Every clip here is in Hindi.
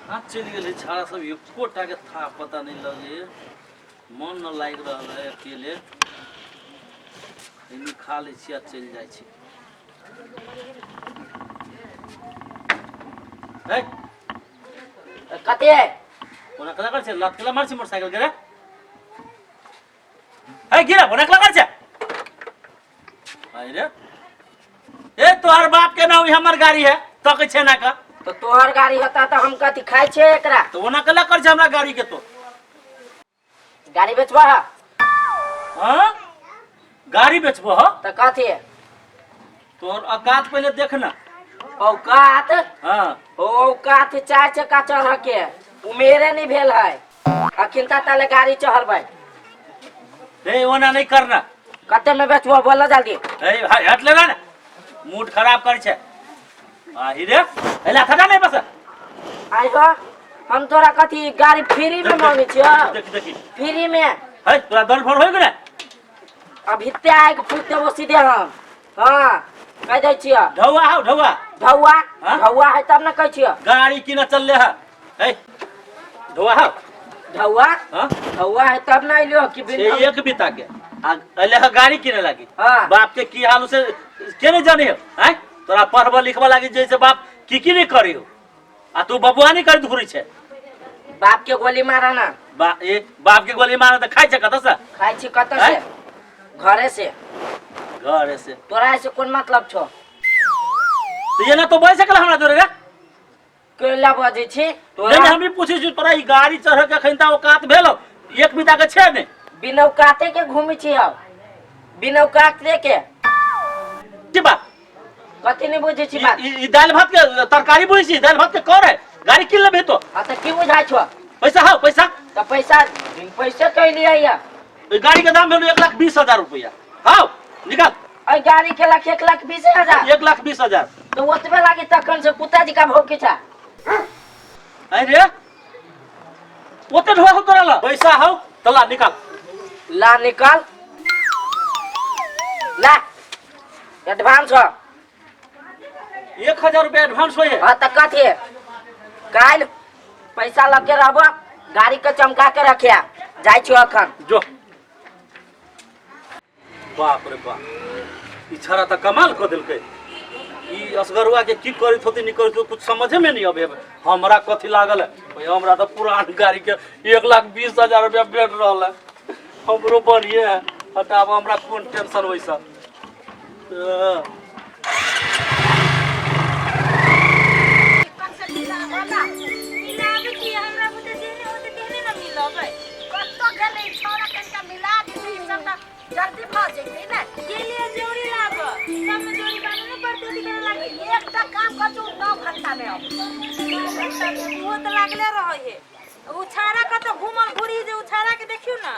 हाँ चल गए छाड़ा सब एको टा के था पता नहीं लगे मन न लाग रहा है अकेले इन्हीं खा ले छिया चल जाए छी ए कते है ओना कला कर छ लात कला मार छ मोटरसाइकिल गिरा ए गिरा ओना कला कर छ अरे ए तोहर बाप के नाम हमर गाड़ी है तो के छे ना का तो तोहर गाड़ी होता तो हम कथी खाई छे एकरा तो ओना कला कर छ हमरा गाड़ी के तो गाड़ी बेचबा हां गाड़ी बेचबो हो तो कथी है तोर औकात पहले देखना औकात हां औकात चार चक्का चढ़ के उमेरे नहीं भेल है अखिनता ताले गाड़ी चढ़बै ए ओना नहीं करना कते में बेचबो बोल जल्दी ए हट ले ना मूड खराब कर छे आ हीरे एला थटा नहीं बस आई हो हम तोरा कथी गाड़ी फ्री में मांगे छियो देख देखी फ्री में है तोरा दल भर हो गेले अभी ते आए के पूछते वो सीधे हम हां कह दे छियो ढौआ हो ढौआ ढौआ हाँ? ढौआ है तब ना कह छियो गाड़ी की न चल ले है ढौआ हो ढौआ हां ढौआ है तब ना लियो कि से एक बिता के आ एले ह गाड़ी किने लागी हाँ। बाप के की हाल से के नहीं जाने है तोरा पढ़बा लिखबा लागी जैसे बाप की नहीं करियो आ तू बबुआ नहीं कर दुखरी छे बाप के गोली मारा ना बाप के गोली मारे तो खाई छे कत से खाई छी कत से घरे से घर से तोरा ऐसे कौन मतलब छो तो ये ना तो बोल सकला हमरा तोरे रे केला बजे छी नहीं तोरा हम भी पूछे छी तोरा ई गाड़ी चढ़ के खैनता औकात भेलो एक बिता के छे ने बिना काते के घूमी छी हम बिना काते के की बात कथी नहीं बुझे छी बात ई दाल भात के तरकारी बुझी छी दाल भात के कर है गाड़ी किन लेबे तो आ त की बुझाय छो पैसा हाउ पैसा त पैसा कह लिया या ई गाड़ी के दाम भेलो 1,20,000 रुपया हाउ निकाल आई गाड़ी के लाख 1,20,000 1,20,000 तो ओतबे लागी तखन से कुत्ता जी का भौक के छा अरे ओते ढोआ हो तोरा ला पैसा हाउ तला निकाल ला निकाल ला एडवांस हो 1,000 रुपया एडवांस होए हां त कथी काल पैसा लग के रहबो गाड़ी के चमका के रखिया जाय छियो अखन जो बाप रे बाप ई छरा त कमाल क देलकै ई असगरुआ के की करित होती नहीं करित कुछ समझे में नहीं आबे हमरा कथी लागल है भाई हमरा तो पुरान गाड़ी के 1,20,000 रुपया भेट रहल है हमरो बढ़िए है हटाब हमरा कौन टेंशन वैसा जल्दी भाग जाइए ना के लिए जोड़ी लाबो सब में जोड़ी बांधे न पड़ते दिखे लागे एकटा काम कर जो 9 घंटा में अब 9 घंटा में वो तो लागले रहे है उछारा का तो घूमल घुरी जे उछारा के देखियो ना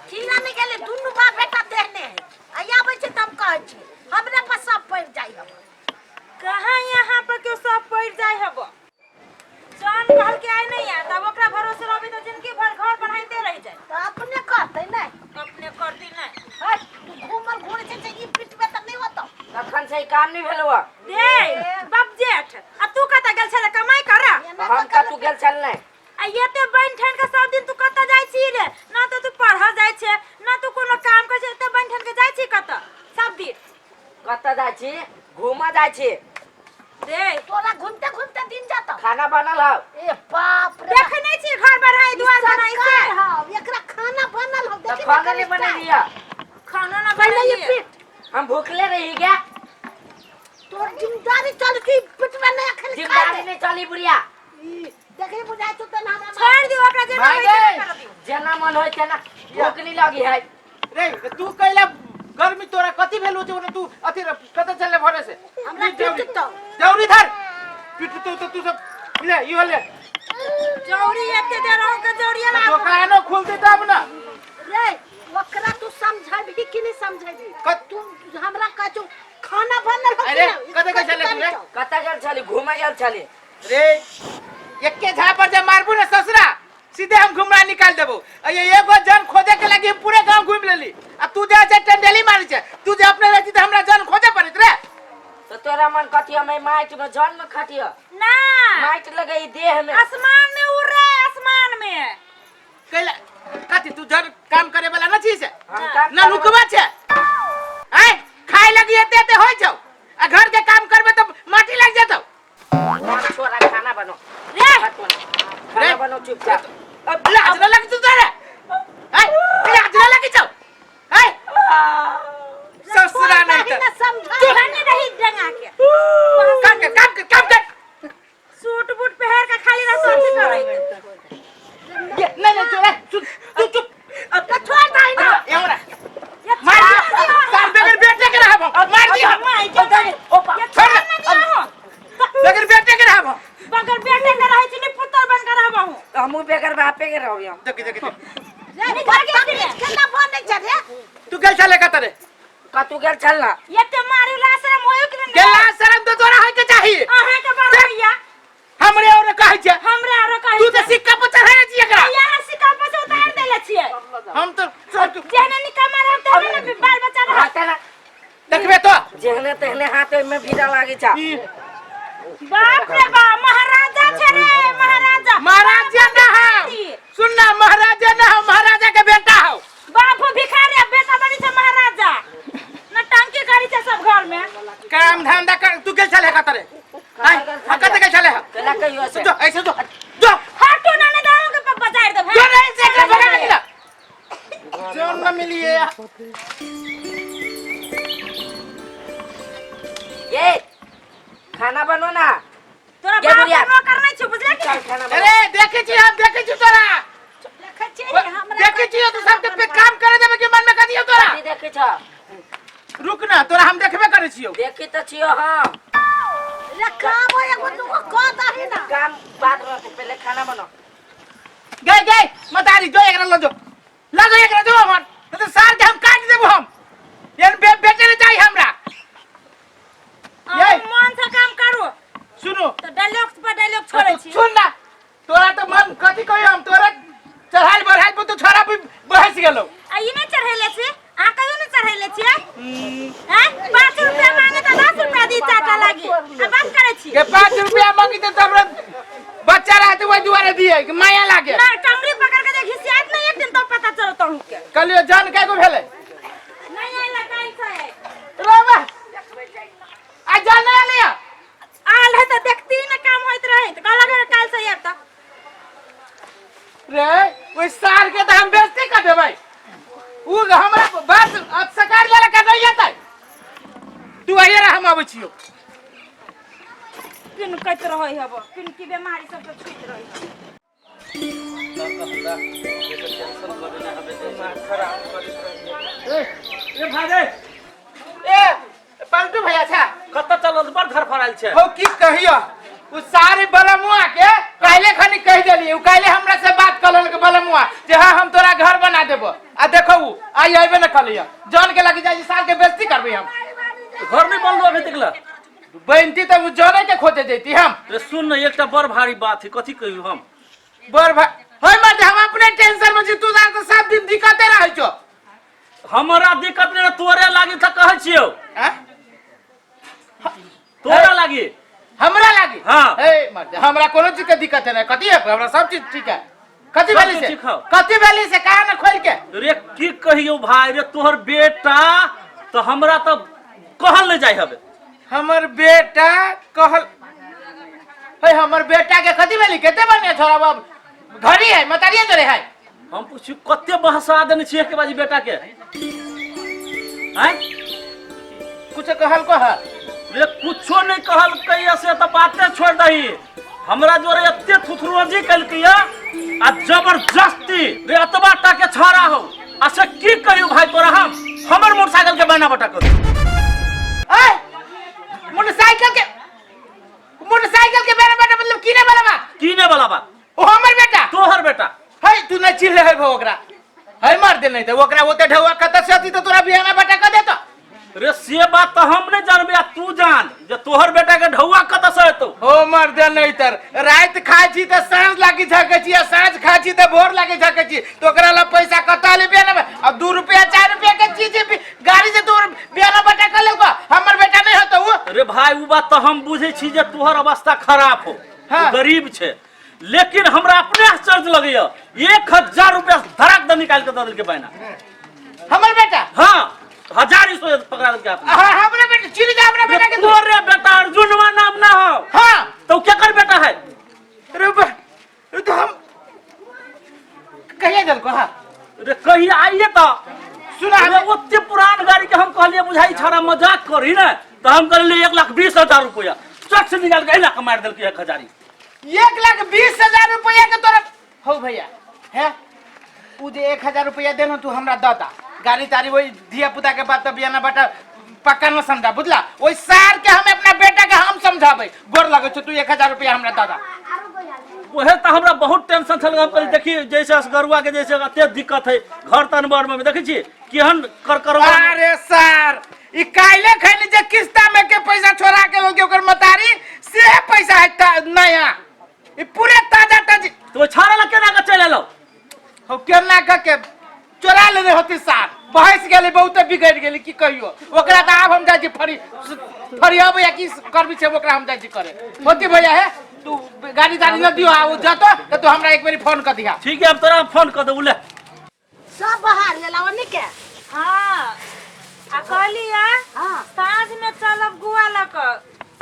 खीरा में गेले दुनु बाप बेटा देखने है आया बच्चे तब कह छी हमरे पास सब पड़ जाई हम कहां यहां पर क्यों सब पड़ जाई हबो जान कहल के आए नहीं है तब ओकरा भरोसे रहबे तो जिनकी भर घर बनाइते रह जाए तो अपने करते ना अपने करती ना घूमल घूर से ई पीठ में तक नहीं होतो तखन से काम नहीं भेलवा दे बाप जेठ आ तू कता गेल छले कमाई करा हम का तू गेल छल नहीं आ ये ते बन ठन के सब दिन तू कता जाय छी रे ना तो तू पढ़ा जाय छे ना तू कोनो काम कर छे ते बन ठन के जाय छी कता सब दिन कता जाय छी घूमा जाय छी दे तोरा घूमते घूमते दिन जाता खाना बनल हो ए बाप रे देखे नहीं छी घर बढ़ाई दुआर बनाई से हां एकरा खाना बनल हो देखे खाना नहीं बना लिया खाना ना बनाई पेट हम भूखले रही गया तोर जिम्मेदारी चल की पेट में नहीं खाली जिम्मेदारी नहीं चली बुढ़िया देखे बुझाय तो ना छोड़ दियो ओकरा जेना कर दियो जेना मन होय तेना भूख नहीं लगी है रे तू कहला गर्मी तोरा कथि भेलो जे तू अथि कत चले भरे से हमरा पीट तो जौरी धर पीट तो तू सब ले ई ले जौरी एते दे रहो के जौरी ला तो कानो खुलते तब ना रे ओकरा तू समझाबी कि नहीं समझाबी तू हमरा काचो खाना बनल हो अरे कत के चले तू रे कता गेल छली घूमे गेल छली रे एके झापर जे मारबू ना ससुरा सीधे हम घुमरा निकाल देबो ये एगो जन खोदे के लगी पूरे गांव घूम लेली आ तू जे से टंडेली मारी छे तू जे अपने रहती त हमरा जन खोजे पड़त रे तो तोरा मन कथी हम माइट में जन्म खटियो ना माइट लगे देह में आसमान में कैला कथी तू जन काम करे वाला न छी से हम काम न रुकवा छे आय खाए लगी एते एते होय छौ आ घर के काम करबे तो माटी लग जेतौ छोरा खाना बनो रे खाना बनो चुपचाप अब लाज न लगी तू तारे आय लाज न लगी छौ आय ससुरा नहीं तो समझा नहीं रही जंगा के काम कर सूट बूट पहन के खाली रसोई करे ये नहीं चोरा चुप चुप अब तो छोड़ दे ना एवरा ये मार सार बगैर बेटे के रहब मार दियो छोड़ बगैर बेटे के रहब बगैर बेटे के रहे छी पुत्र बन के रहब हूं हमू बेगर बापे के रहो हम देख रे घर के केना फोन नहीं चले तू गल चले कतरे कतु गेल चलना ये ते मारी लाशरम होय कि नहीं गेला शरम तो तोरा होय के चाहिए अहे के बरैया हमरे और कहै छै हमरा और कहि तू तो सिक्का पर चढ़ै छी एकरा या सिक्का पर से उतार देले छियै हम तो सब जेने निकमा रहब तेने ने बाल बच्चा रहत हाथ ना देखबे तो जेहने तेहने हाथ में भीड़ा लागे छा बाप रे बाप महाराजा छे रे महाराजा महाराजा ना हो सुनना महाराजा ना हो महाराजा के बेटा हो बाप भिखारी बेटा बनी छे महाराजा नटंकी करी छे सब घर में काम धंधा कर तू गल चले कतरे आय कत के चले केला कहियो से जो ऐसे जो जो हटो ना ने दाऊ के पप्पा जाय दे जो नहीं से के भगा निकला जोन न मिलिए ये खाना बनो ना तोरा ये बाप बुढ़िया। नो करनै छ बुझले कि चल खाना बनो अरे देखे छी हम देखे छी तोरा देखे छी हमरा देखे छी तू सब पे काम करे देबे के मन में कदियो तोरा की देखे छ रुक ना तोरा हम देखबे करे छियो देखी त छियो हम रखाबो एगो दुगो क दही ना काम बाद में पहले खाना बनो गए गए मतारी जो एकरा लो जो एकरा जो हमर तो सार के हम काट देबो हम यार बेटे ने चाहिए हमरा ये मन से काम करो सुनो तो डायलॉग पर डायलॉग छोड़े छी सुन ना तोरा तो मन कथी कहियो हम तोरा चढ़ाई बढ़ाई पे तो छोरा भी बहस गेलो आ ई नहीं चढ़ैले छी आ कहियो नहीं चढ़ैले छी हैं 5 रुपया मांगे तो 10 रुपया दी चाटा लागी आ बात करे छी के 5 रुपया मांगी तो तब बच्चा रहते वही दुआरे दिए कि माया लागे ना टंगरी पकड़ के देखी शायद नहीं एक दिन तो पता चलता हूं के कलियो जान के को भेले नहीं आइला काई से रोबा आ जान नहीं आलिया आल है तो देखती ना काम होइत रहे तो कहला के काल से यार तो रे ओइ सार के तो हम बेइज्जती कर देबै उ हमरा बस अब सरकार वाला का नहीं आता तू आइए रे हम आबै छियो किन कत रहै हबो किन की बीमारी सब तो छूट रहै ए भागे ए पलटू भैया छा कत चलल बड़ घर फराल छे हो की कहियो उ सारे बलमुआ के पहले खनी कह देली उ काले हमरा से बात करलन के बलमुआ जे हां हम तोरा घर बना देबो आ देखो उ आई आइबे न कलिया जान के लगी जाई साल के बेइज्जती करबे हम घर नहीं बनलो अभी तकला बनती तो जाने के खोजे देती हम रे सुन न एकटा बड़ भारी बात है कथी कहियो हम बर भाई होय मत हम अपने टेंशन में छी तू जान तो सब दिन दिक्कते रहै छो हमरा दिक्कत नहीं तोरे लागी त कहै छियो हैं तोरा लागी हमरा लागी हाँ। ए मत हमरा कोनो चीज के दिक्कत है कथी है हमरा सब चीज ठीक है कथी सब वाली चीज से ठीक हौ। कथी वाली से कान न खोल के रे की कहियो भाई रे तोहर बेटा तो हमरा तो कहल नहीं जाय हबे हमर बेटा कहल है हमर बेटा के कथी वाली केते बने छोरा बाब घरी है मतरिए जरे है हम पूछू कते बहसा देने छिए के बाजी बेटा के हैं कुछ कहल को है रे कुछो नहीं कहल कहिया से तो बातें छोड़ दही हमरा जोरे एते थुथरोजी कलकिया आ जबरदस्ती रे अतबा टा के छाड़ा हो अच्छा की कहियो भाई तोरा हम हमर मोटरसाइकिल के बना बटा कर ए मोटरसाइकिल के बेटा बेटा मतलब कीने वाला बा कीने वाला बा ओ हमर बेटा तोहर बेटा है तू न चिल्ले है ओकरा है मार दे नहीं तो ओकरा ओते ढौआ कत से अति तो तोरा बियाना बेटा क देतो रे से बात तो हम नहीं जानबे तू जान जे तोहर बेटा के ढौआ कत से हेतो हो मर दे नहीं तर रात खाय छी त सांझ लागी झके छी सांझ खाय छी त भोर लागी झके छी तो ओकरा ला पैसा कता लेबे न अब 2 रुपया 4 रुपया के चीज गाड़ी से तोर बियाना बेटा क लेको हमर बेटा नहीं होतो उ रे भाई उ बात तो हम बुझे छी जे तोहर अवस्था खराब हो हाँ। तू गरीब छे लेकिन हमरा अपने आश्चर्य लगैया 1000 रुपया धड़क दे निकाल के दे के बहना हमर बेटा हाँ 1000 पकड़ा दे आपने हाँ हमरे बेटा चिरी जा हमरे बेटा के तोरे बेटा अर्जुनवा नाम ना हो हाँ तो क्या कर बेटा है अरे तो हम कहिए जल को हाँ अरे कहीं आइए तो सुना अरे ओते पुरान गाड़ी के हम कहलिए बुझाई छाड़ा मजाक करी ना तो हम कहलिए 1,20,000 रुपया चट से निकाल के लाख मार देल 1000 1,20,000 रुपया के तोरा हो भैया है उ जे 1,000 रुपया देनो तू हमरा दाता गाड़ी तारी वही धिया पुता के बात बियाना बेटा पक्का न समझा बुझला ओई सार के हम अपना बेटा के हम समझाबे गोर लगे छ तू 1,000 रुपया हमरा दादा ओहे तो हमरा बहुत टेंशन छल हम कहली देखी जैसे असगरुआ के जैसे अते दिक्कत है घर तनबर में देखै छी केहन कर अरे सर ई काइले खैली जे किस्ता में के पैसा छोड़ा के लोग ओकर मतारी से पैसा है नया ई पूरे ताजा तो छाड़ा ला केना के चले लो हो केना के चोरा लेने होती सार बहस गेली बहुत बिगड़ गेली की कहियो ओकरा त आब हम जाय छी फरी अब या की करबी छै ओकरा हम जाय छी करे होती भैया है तू गाड़ी न दियो आ उ जतो त तू हमरा एक बारी फोन कर दिया ठीक है अब तोरा फोन कर दे उले सब बाहर ले लाओ ने के हाँ आ कहलिया साँझ में चलब गुआ लक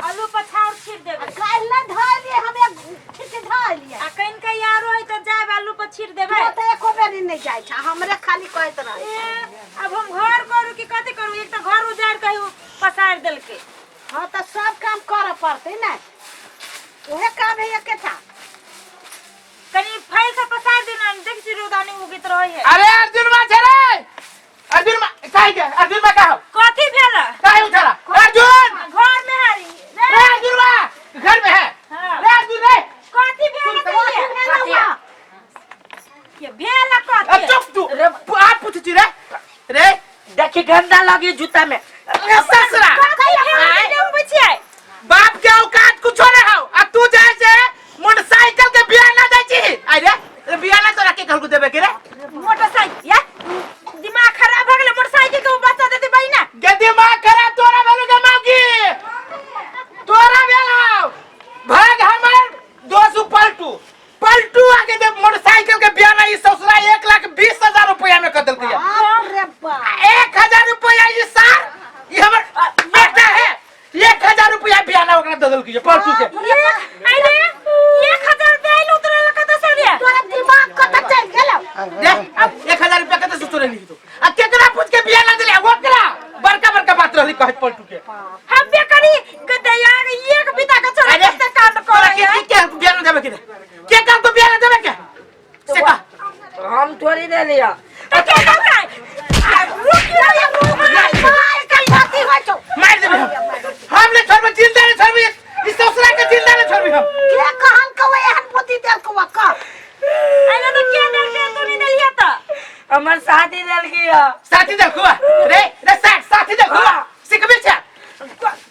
आलू पछाड़ छीट देबे काल ना धर लिए हमें ठीक धर लिए आ कहीं का यारो है तो जाब आलू पर छीट देबे तो एको बेरी नहीं जाय छ हमरे खाली कहत रहे अब हम घर करू कि कथी करू एक तो घर उजाड़ के पसार देल के हां तो सब काम करे पड़ते ना ओहे काम है के था कनी फाइल से पसार देना देख छी रोदानी उगित रहे है अरे अर्जुन मा छै रे अर्जुन मा काहे के अर्जुन मा का कथी भेला काहे उठाला अर्जुन घर में हरी रे अर्जुन मा घर में है हाँ। रे अर्जुन रे कथी भेला ये भेला कथी चुप तू आप पूछ छी रे देखी गंदा लगी जूता में ससुरा बाप के औकात कुछ न हो आ तू जाय से मोटरसाइकिल के बियाह ना दै छी अरे बियाह ना तोरा के कहलू देबे के रे मोटरसाइकिल या दिमाग खराब हो गेले मोटरसाइकिल के बच्चा देते भाई ना के दिमाग खराब तोरा भेलू के मौगी तोरा भेलौ भाग हमर दोस्त पलटू आके दे मोटरसाइकिल के बियाह ना ई ससुरा 1,20,000 रुपया में कर देलकै अरे बा 1,000 रुपया ई सार ई हमर बेटा है 1,000 रुपया बियाह ना ओकरा दे देलकै पलटू के अरे 1,000 रुपया आइल उतरे लका तो सर तोरा दिमाग कत चल गेलो दे अब 1,000 रुपया कते से तोरे लिख दो आ केकरा पूछ के बियाह ना देले ओकरा बड़का बात रहली कहत पलटू के हम बेकरी के दया एक बिता के चला अरे के कांड करे के बियाह ना देबे के काम तो बियाह ना देबे के से का हम थोड़ी दे लिया तो क्या करता है मार देबे हम ले छोड़बे जिंदा ने छोड़बे इस ससुरा के जिंदा ने छोड़बे हम के कहन कवे हन पोती देल को का अरे तो क्या दे के तू नहीं दलिया तो हमर शादी दल गया साथी देखो रे साथी देखो सिकबे छ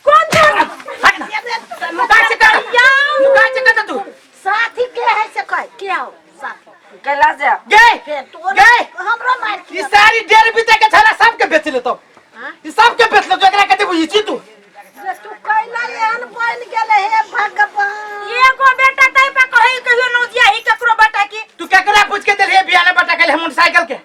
कौन था का तू साथी के है से कह के हो साथी कैला से गए तोरे हमरा मार के ई सारी डेर बीते के छला सब के बेच ले तो ई सब के बेच ले तो एकरा कते बुझी छी तू तू कहला एहन बन गेले हे भगवान ये को बेटा तई पे कहि कहियो न जिया ही ककरो बेटा की तू केकरा पूछ के देले बियाह ना बटा के मोटरसाइकिल के